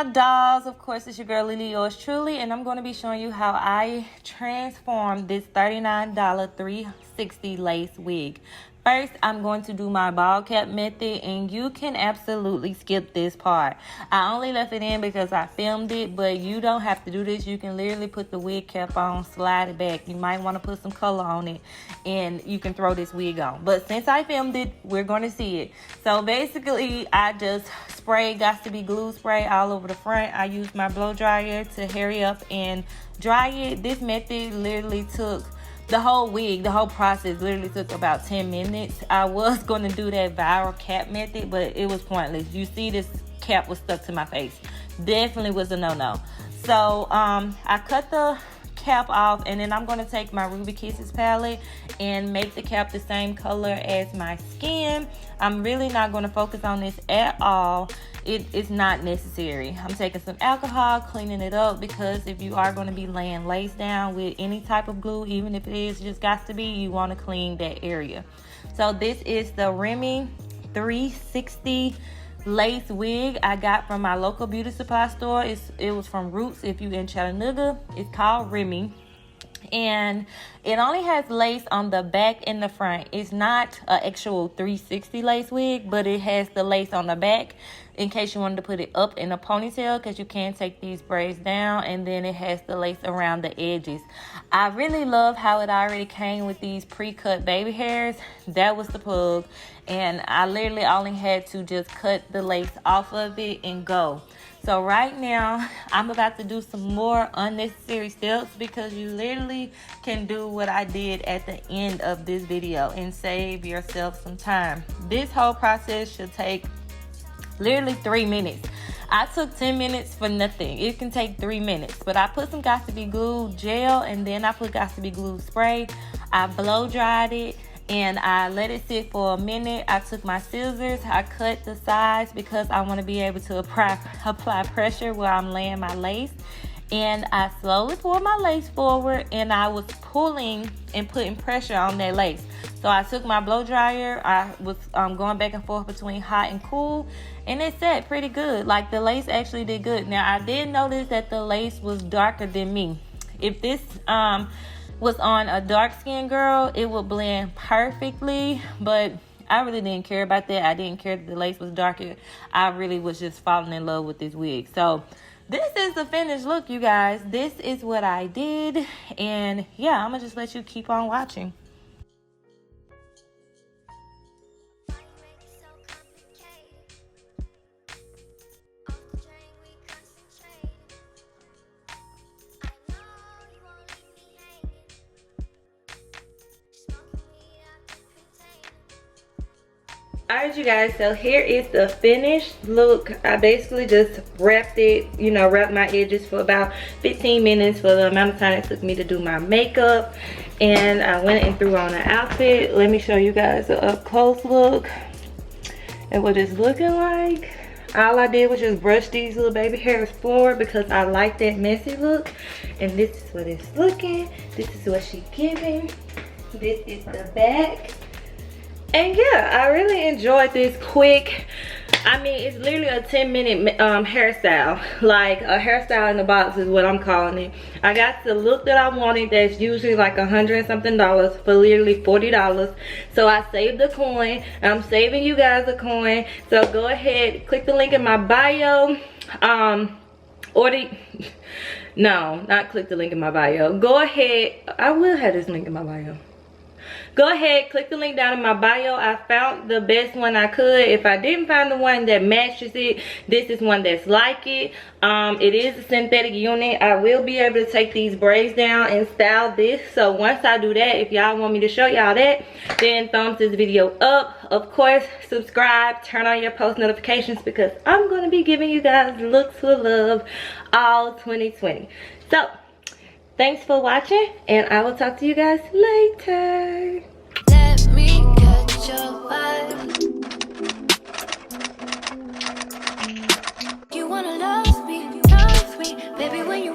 my dolls? Of course, it's your girl LeeLee, yours truly, and I'm going to be showing you how I transformed this $39 360 lace wig. First, I'm going to do my ball cap method, and you can absolutely skip this part. I only left it in because I filmed it, but you don't have to do this. You can literally put the wig cap on, slide it back. You might want to put some color on it, and you can throw this wig on. But since I filmed it, we're going to see it. So basically, I just sprayed got to be glue spray all over the front. I used my blow dryer to hurry up and dry it. This method literally took the whole wig, the whole process literally took about 10 minutes. I was going to do that viral cap method, but it was pointless. You see, this cap was stuck to my face. Definitely was a no-no. So I cut the cap off, and then I'm going to take my Ruby Kisses palette and make the cap the same color as my skin. I'm really not going to focus on this at all. It's not necessary. I'm taking some alcohol, cleaning it up, because if you are going to be laying lace down with any type of glue, even if it is just got to be, you want to clean that area. So this is the RIMI 360 lace wig I got from my local beauty supply store. It was from Roots. If you in Chattanooga, it's called RIMI, and it only has lace on the back and the front. It's not an actual 360 lace wig, but it has the lace on the back in case you wanted to put it up in a ponytail, because you can take these braids down, and then it has the lace around the edges. I really love how it already came with these pre-cut baby hairs. That was the plug, and I literally only had to just cut the lace off of it and go. So right now, I'm about to do some more unnecessary steps, because you literally can do what I did at the end of this video and save yourself some time. This whole process should take literally 3 minutes. I took 10 minutes for nothing. It can take 3 minutes, but I put some got to be glue gel, and then I put got to be glue spray. I blow dried it, and I let it sit for a minute. I took my scissors, I cut the sides because I want to be able to apply pressure where I'm laying my lace. And I slowly pulled my lace forward, and I was pulling and putting pressure on that lace. So I took my blow dryer. I was going back and forth between hot and cool, and it set pretty good. Like, the lace actually did good. Now, I did notice that the lace was darker than me. If this was on a dark skinned girl, it would blend perfectly, but I really didn't care about that. I didn't care that the lace was darker. I really was just falling in love with this wig. So this is the finished look, you guys. This is what I did, and yeah, I'm gonna just let you keep on watching. Alright, you guys, so here is the finished look. I basically just wrapped it, wrapped my edges for about 15 minutes for the amount of time it took me to do my makeup. And I went and threw on an outfit. Let me show you guys an up close look at what it's looking like. All I did was just brush these little baby hairs forward because I like that messy look. And this is what it's looking. This is what she's giving. This is the back. And yeah, I really enjoyed this quick, it's literally a 10-minute hairstyle. Like a hairstyle in the box is what I'm calling it. I got the look that I wanted, that's usually like $100 and something for literally $40. So I saved the coin. I'm saving you guys a coin. So go ahead, click the link in my bio. No, not click the link in my bio. Go ahead, I will have this link in my bio. Go ahead, click the link down in my bio. I found the best one I could. If I didn't find the one that matches it, this is one that's like it. It is a synthetic unit. I will be able to take these braids down and style this. So once I do that, if y'all want me to show y'all that, then thumbs this video up. Of course, subscribe, turn on your post notifications, because I'm going to be giving you guys looks for love all 2020. So thanks for watching, and I will talk to you guys later. Let me catch your vibe. You wanna love me, baby, when you